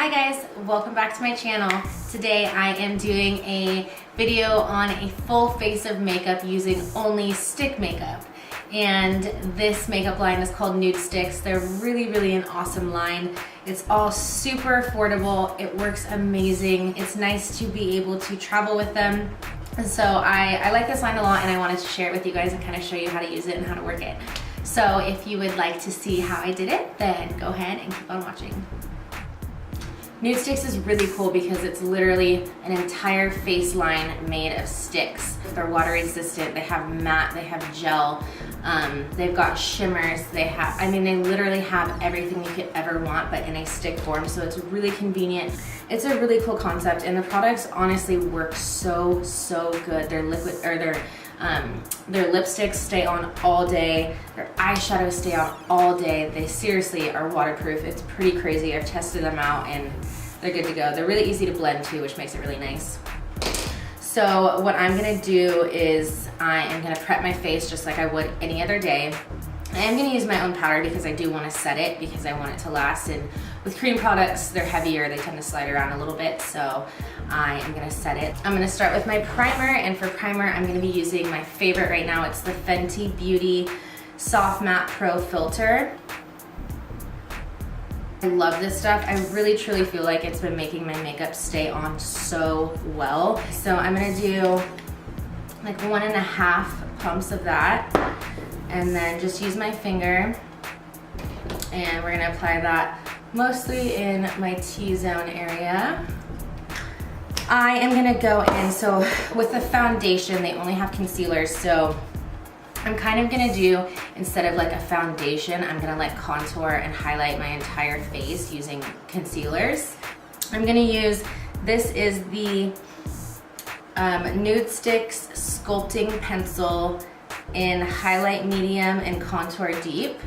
Hi guys, welcome back to my channel. Today I am doing a video on a full face of makeup using only stick makeup. And this makeup line is called Nudestix. They're really an awesome line. It's all super affordable. It works amazing. It's nice to be able to travel with them. And so I like this line a lot and I wanted to share it with you guys and kind of show you how to use it and how to work it. So if you would like to see how I did it, then go ahead and keep on watching. Nudestix is really cool because it's literally an entire face line made of sticks. They're water resistant, they have matte, they have gel, they've got shimmers, they literally have everything you could ever want but in a stick form, so it's really convenient. It's a really cool concept and the products honestly work so good. Their liquid, or their lipsticks stay on all day, their eyeshadows stay on all day. They seriously are waterproof. It's pretty crazy. I've tested them out and they're good to go. They're really easy to blend too, which makes it really nice. So what I'm gonna do is I am gonna prep my face just like I would any other day. I am gonna use my own powder because I do wanna set it because I want it to last, and with cream products, they're heavier, they tend to slide around a little bit, so I am gonna set it. I'm gonna start with my primer, and for primer, I'm gonna be using my favorite right now. It's the Fenty Beauty Soft Matte Pro Filter. I love this stuff. I really truly feel like it's been making my makeup stay on so well. So I'm gonna do like 1.5 pumps of that, and then just use my finger, and we're gonna apply that mostly in my T-zone area. I am gonna go in, so with the foundation, they only have concealers, so I'm kind of gonna do, instead of like a foundation, I'm gonna like contour and highlight my entire face using concealers. I'm gonna use, this is the Nudestix Sculpting Pencil in highlight medium and contour deep.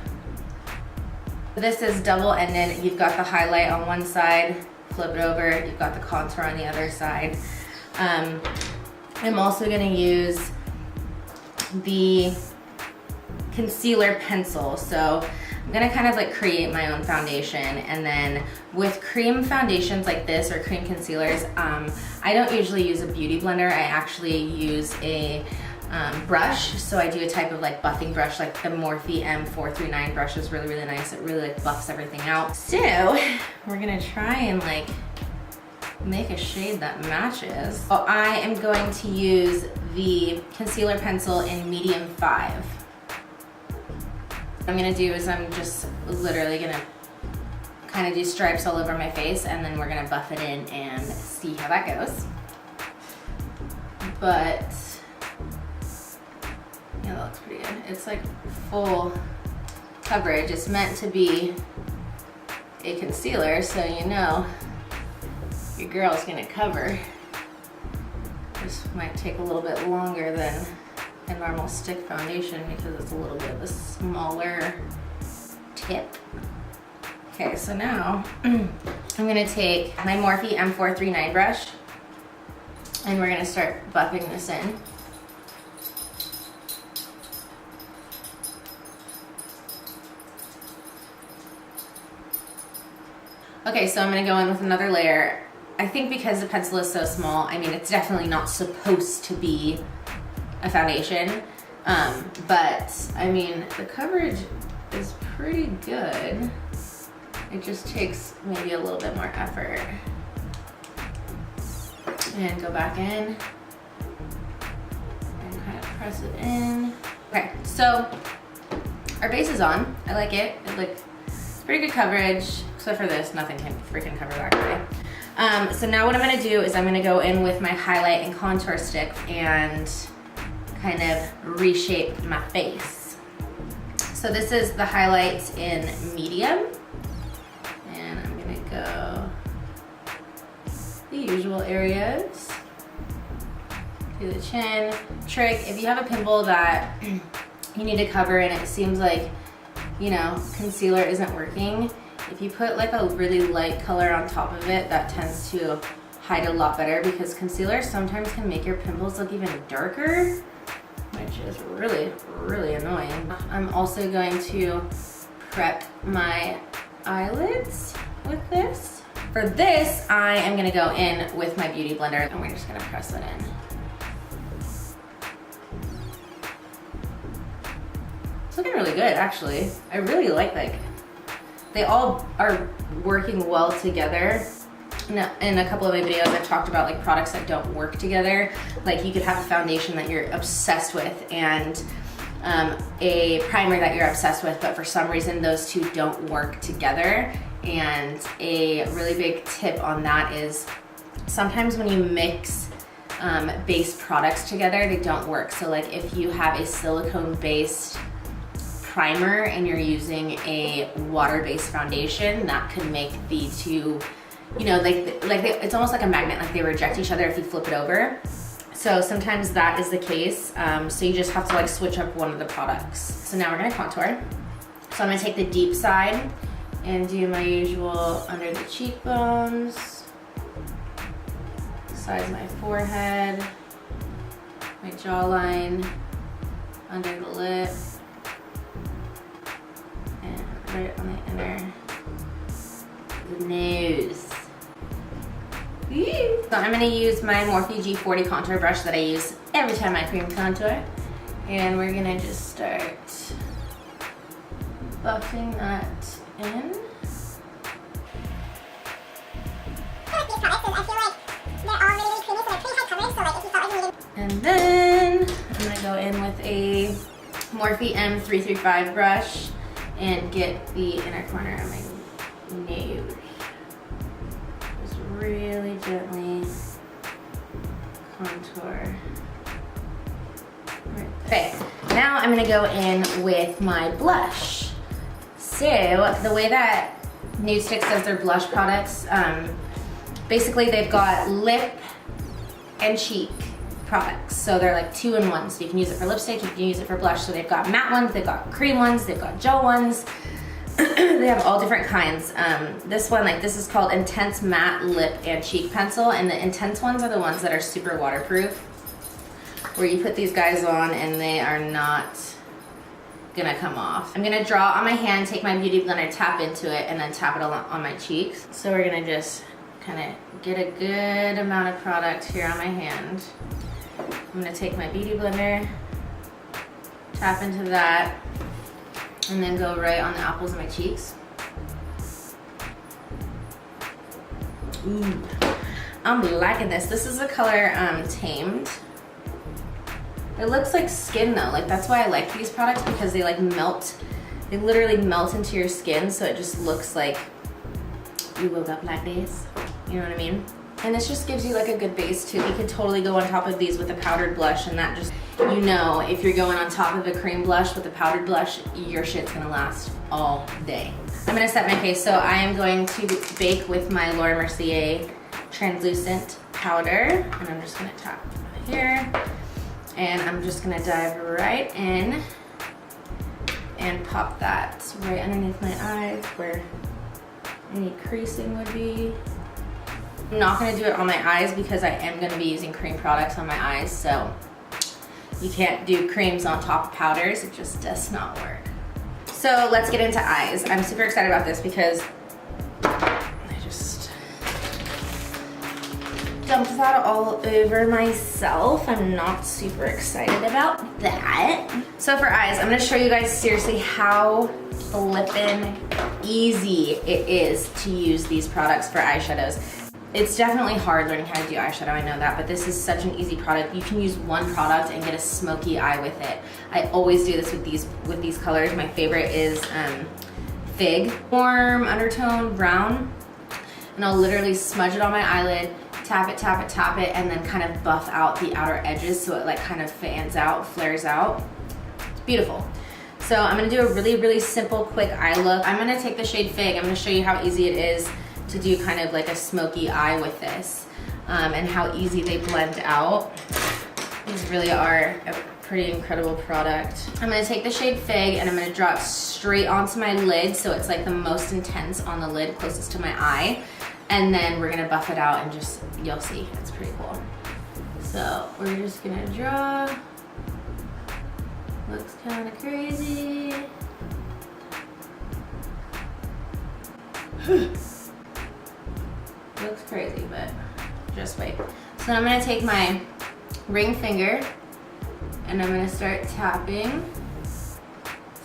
This is double-ended. You've got the highlight on one side, flip it over, you've got the contour on the other side. I'm also gonna use the concealer pencil. So I'm gonna kind of like create my own foundation, and then with cream foundations like this or cream concealers, I don't usually use a beauty blender. I actually use a brush. So I do a type of like buffing brush, like the Morphe M439 brush is really nice. It really like buffs everything out. So we're gonna try and like make a shade that matches. So I am going to use the concealer pencil in medium 5. What I'm gonna do is I'm just literally gonna kind of do stripes all over my face, and then we're gonna buff it in and see how that goes. But yeah, that looks pretty good. It's like full coverage. It's meant to be a concealer, so you know your girl's gonna cover. This might take a little bit longer than a normal stick foundation because it's a little bit of a smaller tip. Okay, so now I'm gonna take my Morphe M439 brush and we're gonna start buffing this in. Okay, so I'm gonna go in with another layer. I think because the pencil is so small, I mean, it's definitely not supposed to be a foundation, but I mean, the coverage is pretty good. It just takes maybe a little bit more effort. And go back in and kind of press it in. Okay, so our base is on. I like it. It's pretty good coverage, except for this, nothing can freaking cover that guy. So now what I'm gonna do is I'm gonna go in with my highlight and contour stick and kind of reshape my face. So this is the highlight in medium, and I'm gonna go the usual areas. Do the chin. Trick, if you have a pimple that you need to cover and it seems like, you know, concealer isn't working, if you put like a really light color on top of it, that tends to hide a lot better, because concealer sometimes can make your pimples look even darker, which is really annoying. I'm also going to prep my eyelids with this. For this, I am gonna go in with my beauty blender and we're just gonna press it in. It's looking really good, actually. I really like they all are working well together. In a couple of my videos, I've talked about like products that don't work together. Like you could have a foundation that you're obsessed with and a primer that you're obsessed with, but for some reason those two don't work together. And a really big tip on that is sometimes when you mix base products together, they don't work. So like if you have a silicone-based primer and you're using a water-based foundation, that could make the two, you know, it's almost like a magnet, like they reject each other if you flip it over. So sometimes that is the case. So you just have to like switch up one of the products. So now we're gonna contour. So I'm gonna take the deep side and do my usual under the cheekbones, sides of my forehead, my jawline, under the lip, and right on the inner, the nose. So I'm gonna use my Morphe G40 contour brush that I use every time I cream contour. And we're gonna just start buffing that in. And then I'm gonna go in with a Morphe M335 brush and get the inner corner of my nose. Just really gently contour. Okay, now I'm gonna go in with my blush. So the way that Nudestix does their blush products, basically they've got lip and cheek products. So they're like 2-in-1. So you can use it for lipstick, you can use it for blush. So they've got matte ones, they've got cream ones, they've got gel ones. They have all different kinds. This one, like this is called Intense Matte Lip and Cheek Pencil, and the intense ones are the ones that are super waterproof, where you put these guys on and they are not gonna come off. I'm gonna draw on my hand, take my beauty blender, tap into it, and then tap it on my cheeks. So we're gonna just kind of get a good amount of product here on my hand. I'm gonna take my beauty blender, tap into that, and then go right on the apples of my cheeks. Ooh, I'm liking this. This is the color Tamed. It looks like skin though. Like that's why I like these products, because they like melt. They literally melt into your skin, so it just looks like you woke up like this. You know what I mean? And this just gives you like a good base too. You could totally go on top of these with a powdered blush, and that just, you know, if you're going on top of a cream blush with a powdered blush, your shit's gonna last all day. I'm gonna set my face, so I am going to bake with my Laura Mercier translucent powder, and I'm just gonna tap here, and I'm just gonna dive right in and pop that right underneath my eyes where any creasing would be. I'm not gonna do it on my eyes because I am gonna be using cream products on my eyes, so you can't do creams on top of powders. It just does not work. So let's get into eyes. I'm super excited about this because I just dumped that all over myself. I'm not super excited about that. So for eyes, I'm gonna show you guys seriously how flippin' easy it is to use these products for eyeshadows. It's definitely hard learning how to do eyeshadow, I know that, but this is such an easy product. You can use one product and get a smoky eye with it. I always do this with these colors. My favorite is Fig. Warm undertone brown, and I'll literally smudge it on my eyelid, tap it, tap it, tap it, and then kind of buff out the outer edges so it like kind of fans out, flares out. It's beautiful. So I'm gonna do a really, really simple, quick eye look. I'm gonna take the shade Fig. I'm gonna show you how easy it is to do kind of like a smoky eye with this, and how easy they blend out. These really are a pretty incredible product. I'm gonna take the shade Fig and I'm gonna draw it straight onto my lid so it's like the most intense on the lid closest to my eye. And then we're gonna buff it out and just, you'll see, it's pretty cool. So we're just gonna draw. Looks kind of crazy. It looks crazy, but just wait. So then I'm gonna take my ring finger and I'm gonna start tapping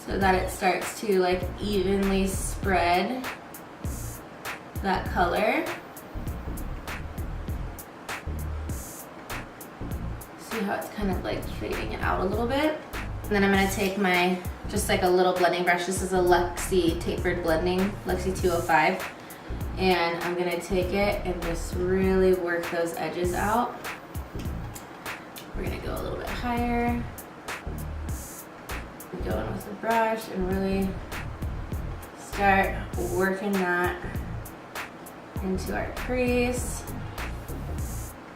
so that it starts to like evenly spread that color. See how it's kind of like fading it out a little bit? And then I'm gonna take my, just like a little blending brush. This is a Luxie tapered blending, Luxie 205. And I'm gonna take it and just really work those edges out. We're gonna go a little bit higher. Go in with the brush and really start working that into our crease.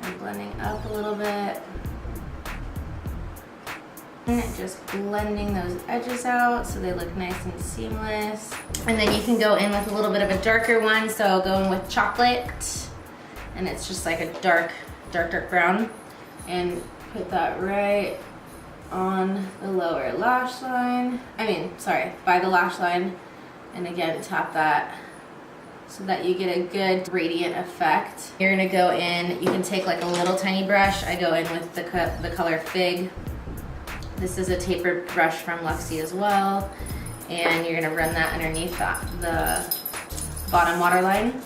And blending up a little bit. And just blending those edges out so they look nice and seamless. And then you can go in with a little bit of a darker one. So go in with chocolate, and it's just like a dark brown. And put that right on the lower lash line. By the lash line. And again, tap that so that you get a good gradient effect. You're gonna go in, you can take like a little tiny brush. I go in with the color Fig. This is a tapered brush from Luxie as well. And you're gonna run that underneath the bottom waterline.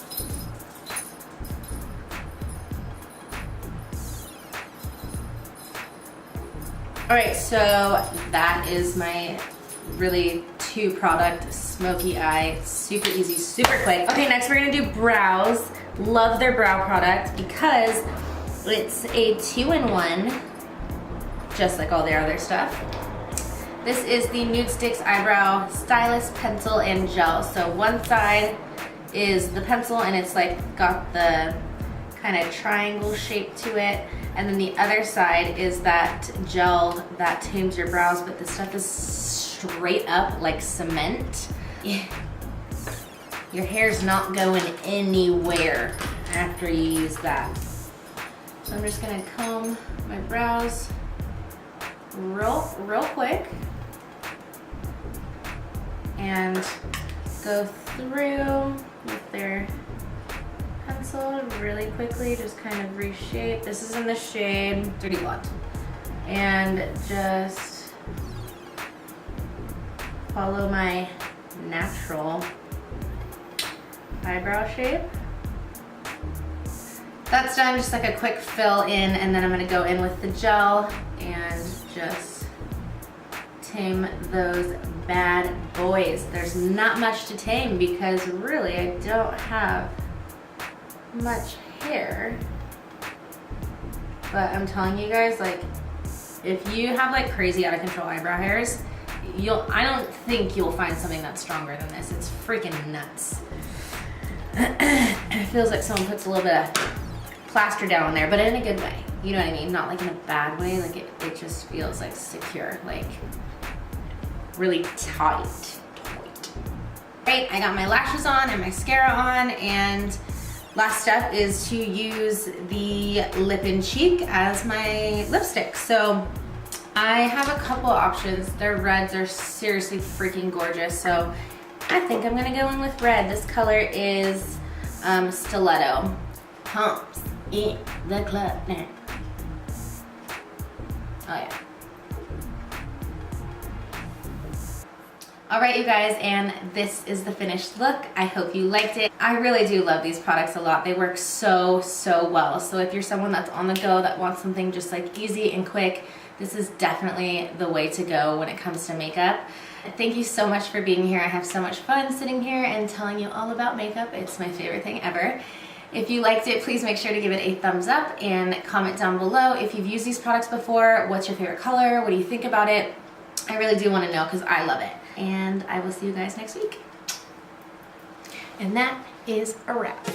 All right, so that is my really 2-product Smoky Eye. Super easy, super quick. Okay, next we're gonna do brows. Love their brow product because it's a 2-in-1. Just like all their other stuff. This is the Nudestix Eyebrow Stylus Pencil and Gel. So one side is the pencil and it's like got the kind of triangle shape to it. And then the other side is that gel that tames your brows, but this stuff is straight up like cement. Your hair's not going anywhere after you use that. So I'm just gonna comb my brows real quick and go through with their pencil really quickly, just kind of reshape. This is in the shade Dirty Blonde. And just follow my natural eyebrow shape. That's done, just like a quick fill in, and then I'm gonna go in with the gel and just tame those bad boys. There's not much to tame because really I don't have much hair. But I'm telling you guys, like, if you have like crazy out of control eyebrow hairs, I don't think you'll find something that's stronger than this. It's freaking nuts. It feels like someone puts a little bit of plaster down there, but in a good way. You know what I mean? Not like in a bad way. Like it just feels like secure, like really tight. Right, I got my lashes on and mascara on, and last step is to use the lip and cheek as my lipstick. So I have a couple options. Their reds are seriously freaking gorgeous. So I think I'm gonna go in with red. This color is Stiletto. Pumps in the club now. Oh yeah. All right, you guys, and this is the finished look. I hope you liked it. I really do love these products a lot. They work so well. So if you're someone that's on the go that wants something just like easy and quick, this is definitely the way to go when it comes to makeup. Thank you so much for being here. I have so much fun sitting here and telling you all about makeup. It's my favorite thing ever. If you liked it, please make sure to give it a thumbs up and comment down below if you've used these products before. What's your favorite color? What do you think about it? I really do want to know because I love it. And I will see you guys next week. And that is a wrap.